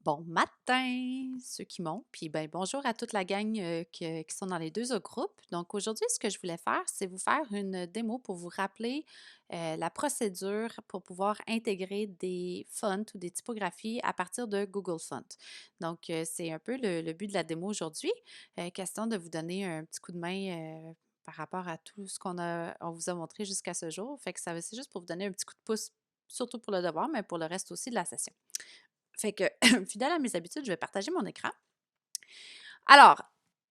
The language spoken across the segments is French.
Bon matin, ceux qui m'ont, puis ben bonjour à toute la gang qui sont dans les deux autres groupes. Donc aujourd'hui, ce que je voulais faire, c'est vous faire une démo pour vous rappeler la procédure pour pouvoir intégrer des fonts ou des typographies à partir de Google Fonts. Donc c'est un peu le but de la démo aujourd'hui, question de vous donner un petit coup de main par rapport à tout ce on vous a montré jusqu'à ce jour. Fait que c'est juste pour vous donner un petit coup de pouce, surtout pour le devoir, mais pour le reste aussi de la session. Fait que, fidèle à mes habitudes, je vais partager mon écran. Alors,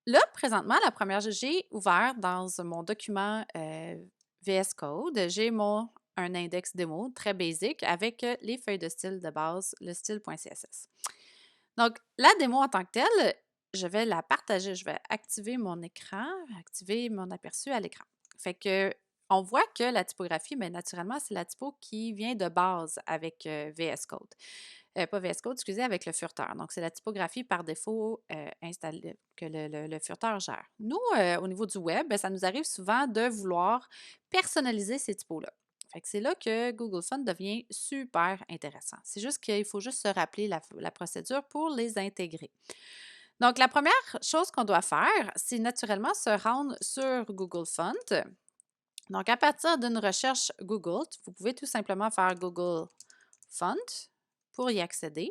là, présentement, la première, j'ai ouvert dans mon document VS Code, j'ai un index démo très basique avec les feuilles de style de base, le style.css. Donc, la démo en tant que telle, je vais la partager, je vais activer mon écran, activer mon aperçu à l'écran. Fait que, on voit que la typographie, bien, naturellement, c'est la typo qui vient de base avec VS Code. Pas VS Code, excusez, avec le furteur. Donc, c'est la typographie par défaut installée que le furteur gère. Nous, au niveau du web, ben, ça nous arrive souvent de vouloir personnaliser ces typos-là. Fait que c'est là que Google Fonts devient super intéressant. C'est juste qu'il faut juste se rappeler la procédure pour les intégrer. Donc, la première chose qu'on doit faire, c'est naturellement se rendre sur Google Fonts. Donc, à partir d'une recherche Google, vous pouvez tout simplement faire Google Font pour y accéder.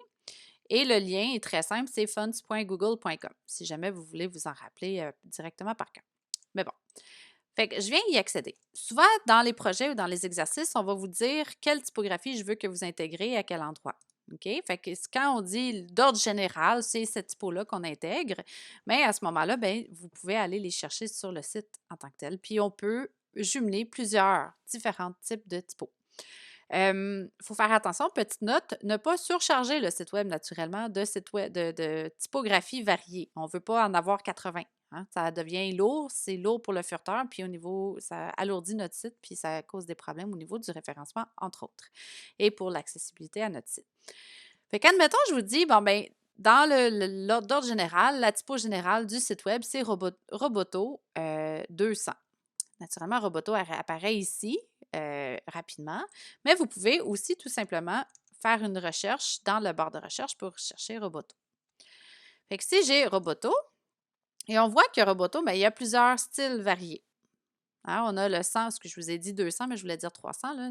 Et le lien est très simple, c'est fonts.google.com, si jamais vous voulez vous en rappeler directement par cœur. Mais bon, fait que je viens y accéder. Souvent, dans les projets ou dans les exercices, on va vous dire quelle typographie je veux que vous intégrez à quel endroit. OK? Fait que quand on dit d'ordre général, c'est cette typo-là qu'on intègre, mais à ce moment-là, bien, vous pouvez aller les chercher sur le site en tant que tel. Puis on peut jumeler plusieurs différents types de typos. Il faut faire attention, petite note, ne pas surcharger le site web naturellement de sites web de typographie variée. On ne veut pas en avoir 80. Hein. Ça devient lourd, c'est lourd pour le furteur, puis au niveau, ça alourdit notre site, puis ça cause des problèmes au niveau du référencement, entre autres, et pour l'accessibilité à notre site. Fait qu'admettons, je vous dis, bon, ben, dans l'ordre général, la typo générale du site web, c'est Roboto 200. Naturellement, Roboto apparaît ici rapidement, mais vous pouvez aussi tout simplement faire une recherche dans le barre de recherche pour chercher Roboto. Fait que si j'ai Roboto, et on voit que Roboto, bien, il y a plusieurs styles variés. Hein, on a le 100, ce que je vous ai dit 200, mais je voulais dire 300. Là.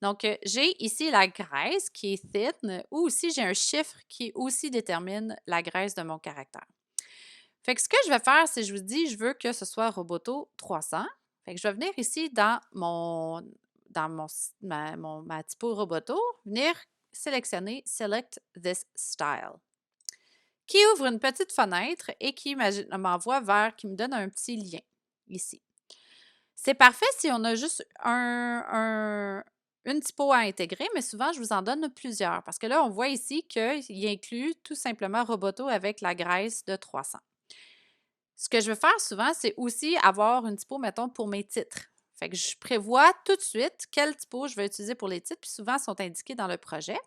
Donc, j'ai ici la graisse qui est thin, ou aussi j'ai un chiffre qui aussi détermine la graisse de mon caractère. Fait que ce que je vais faire, c'est je vous dis, je veux que ce soit Roboto 300. Fait que je vais venir ici dans ma typo Roboto, venir sélectionner Select this style, qui ouvre une petite fenêtre et qui m'envoie qui me donne un petit lien ici. C'est parfait si on a juste une typo à intégrer, mais souvent, je vous en donne plusieurs parce que là, on voit ici qu'il inclut tout simplement Roboto avec la graisse de 300. Ce que je veux faire souvent, c'est aussi avoir une typo, mettons, pour mes titres. Fait que je prévois tout de suite quelle typo je vais utiliser pour les titres, puis souvent, sont indiqués dans le projet.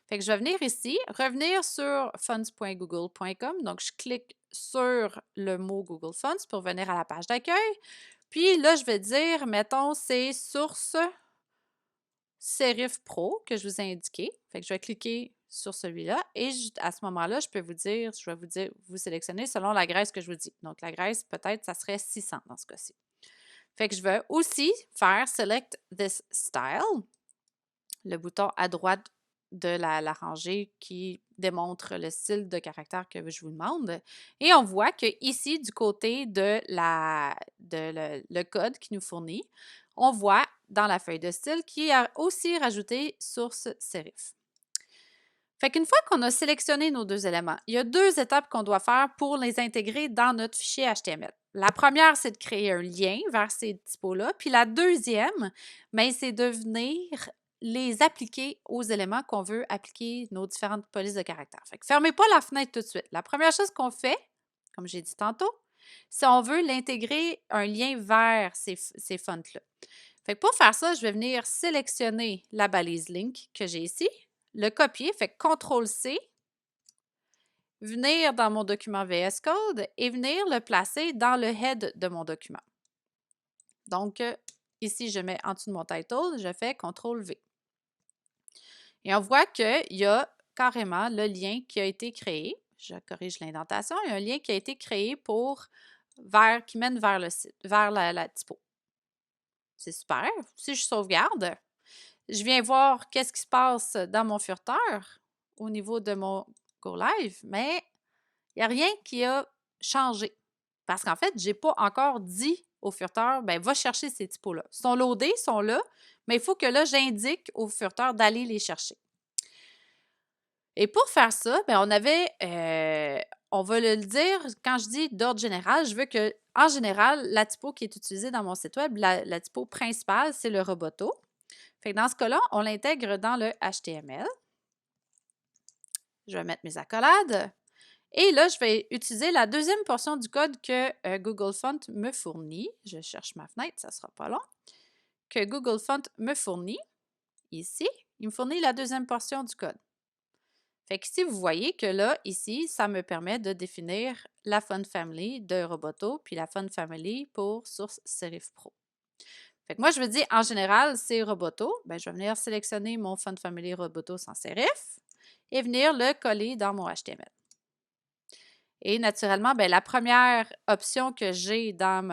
Fait que je vais venir ici, revenir sur fonts.google.com. Donc, je clique sur le mot Google Fonts pour venir à la page d'accueil. Puis là, je vais dire, mettons, c'est source Serif Pro que je vous ai indiqué. Fait que je vais cliquer sur celui-là et à ce moment-là, je vais vous dire, vous sélectionnez selon la graisse que je vous dis. Donc, la graisse, peut-être, ça serait 600 dans ce cas-ci. Fait que je vais aussi faire Select this style, le bouton à droite de la rangée qui démontre le style de caractère que je vous demande. Et on voit que ici, du côté de le code qui nous fournit, on voit dans la feuille de style qui a aussi rajouté source serif. Fait qu'une fois qu'on a sélectionné nos deux éléments, il y a deux étapes qu'on doit faire pour les intégrer dans notre fichier HTML. La première, c'est de créer un lien vers ces typos-là. Puis la deuxième, bien, c'est de venir les appliquer aux éléments qu'on veut appliquer nos différentes polices de caractère. Fait que fermez pas la fenêtre tout de suite. La première chose qu'on fait, comme j'ai dit tantôt, c'est on veut l'intégrer un lien vers ces fonts-là. Fait que pour faire ça, je vais venir sélectionner la balise link que j'ai ici, le copier, fait que CTRL-C, venir dans mon document VS Code et venir le placer dans le head de mon document. Donc, ici, je mets en dessous de mon title, je fais CTRL-V. Et on voit qu'il y a carrément le lien qui a été créé. Je corrige l'indentation. Il y a un lien qui a été créé qui mène vers le site, vers la typo. C'est super. Si je sauvegarde, je viens voir qu'est-ce qui se passe dans mon furteur au niveau de mon Go Live, mais il n'y a rien qui a changé. Parce qu'en fait, je n'ai pas encore dit au furteur, ben va chercher ces typos-là. Ils sont loadés, ils sont là, mais il faut que là, j'indique au furteur d'aller les chercher. Et pour faire ça, ben on va le dire, quand je dis d'ordre général, je veux que, en général, la typo qui est utilisée dans mon site web, la typo principale, c'est le Roboto. Fait que dans ce cas-là, on l'intègre dans le HTML. Je vais mettre mes accolades. Et là, je vais utiliser la deuxième portion du code que Google Font me fournit. Je cherche ma fenêtre, ça ne sera pas long. Que Google Font me fournit, ici, il me fournit la deuxième portion du code. Fait que ici, vous voyez que là, ici, ça me permet de définir la Font Family de Roboto, puis la Font Family pour Source Serif Pro. Fait que moi, je veux dire, en général, c'est Roboto. Ben, je vais venir sélectionner mon Font Family Roboto sans serif et venir le coller dans mon HTML. Et naturellement, ben, la première option que j'ai dans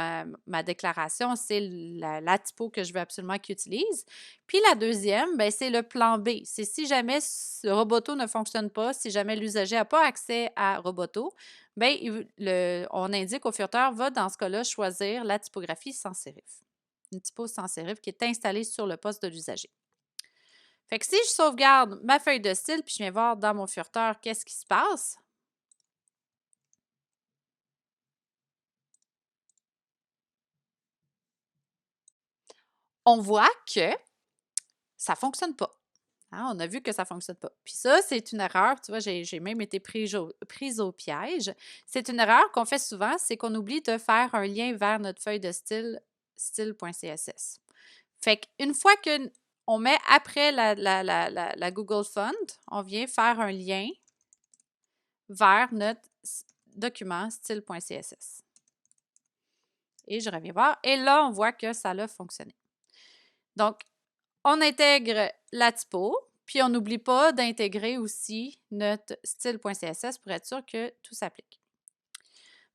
ma déclaration, c'est la typo que je veux absolument qu'il utilise. Puis la deuxième, ben, c'est le plan B. C'est si jamais ce Roboto ne fonctionne pas, si jamais l'usager n'a pas accès à Roboto, ben, on indique au furteur, va dans ce cas-là choisir la typographie sans serif. Une typo sans serif qui est installée sur le poste de l'usager. Fait que si je sauvegarde ma feuille de style, puis je viens voir dans mon furteur qu'est-ce qui se passe, on voit que ça ne fonctionne pas. Hein, on a vu que ça ne fonctionne pas. Puis ça, c'est une erreur. Tu vois, j'ai même été prise au piège. C'est une erreur qu'on fait souvent, c'est qu'on oublie de faire un lien vers notre feuille de style, style.css. Fait qu'une fois qu'on met après la Google Font, on vient faire un lien vers notre document style.css. Et je reviens voir. Et là, on voit que ça a fonctionné. Donc, on intègre la typo, puis on n'oublie pas d'intégrer aussi notre style.css pour être sûr que tout s'applique.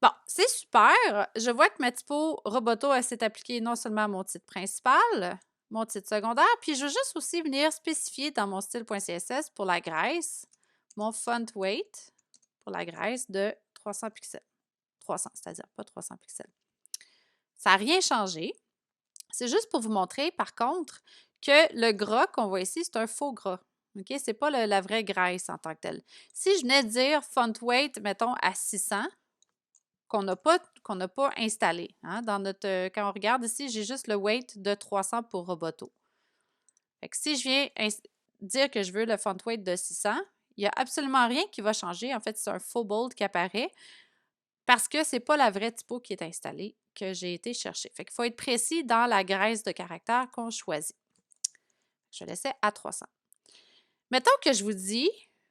Bon, c'est super. Je vois que ma typo Roboto s'est appliquée non seulement à mon titre principal, mon titre secondaire, puis je veux juste aussi venir spécifier dans mon style.css pour la graisse, mon font weight pour la graisse de 300 pixels. 300, c'est-à-dire pas 300 pixels. Ça n'a rien changé. C'est juste pour vous montrer, par contre, que le gras qu'on voit ici, c'est un faux gras. OK? Ce n'est pas la vraie graisse en tant que telle. Si je venais de dire font weight, mettons, à 600, qu'on n'a pas installé. Hein? Quand on regarde ici, j'ai juste le weight de 300 pour Roboto. Fait que si je viens dire que je veux le font weight de 600, il n'y a absolument rien qui va changer. En fait, c'est un faux bold qui apparaît parce que ce n'est pas la vraie typo qui est installée que j'ai été chercher. Fait qu'il faut être précis dans la graisse de caractère qu'on choisit. Je laissais à 300. Mettons que je vous dis,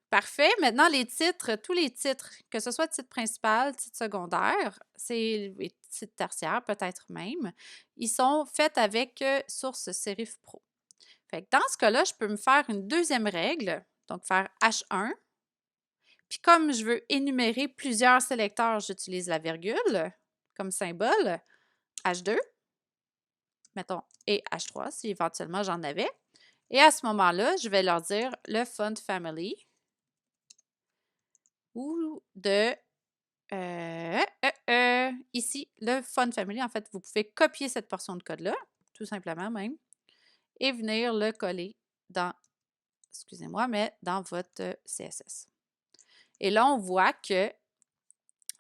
parfait, maintenant les titres, tous les titres, que ce soit titre principal, titre secondaire, c'est titre tertiaire peut-être même, ils sont faits avec source Serif Pro. Fait que dans ce cas-là, je peux me faire une deuxième règle, donc faire H1. Puis comme je veux énumérer plusieurs sélecteurs, j'utilise la virgule comme symbole, H2, mettons, et H3 si éventuellement j'en avais. Et à ce moment-là, je vais leur dire le font family ou de ici, le font family. En fait, vous pouvez copier cette portion de code-là, tout simplement même, et venir le coller dans, excusez-moi, mais dans votre CSS. Et là, on voit que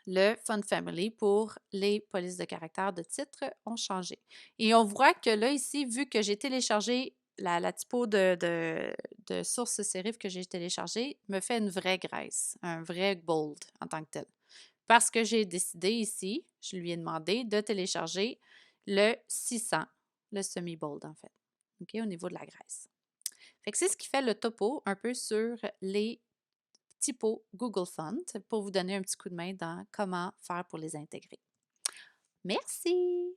le font family pour les polices de caractère de titre ont changé. Et on voit que là, ici, vu que j'ai téléchargé la typo de source serif que j'ai téléchargée, me fait une vraie graisse, un vrai bold en tant que tel. Parce que j'ai décidé ici, je lui ai demandé de télécharger le 600, le semi-bold en fait, OK, au niveau de la graisse. Fait que c'est ce qui fait le topo un peu sur les typos Google Font pour vous donner un petit coup de main dans comment faire pour les intégrer. Merci!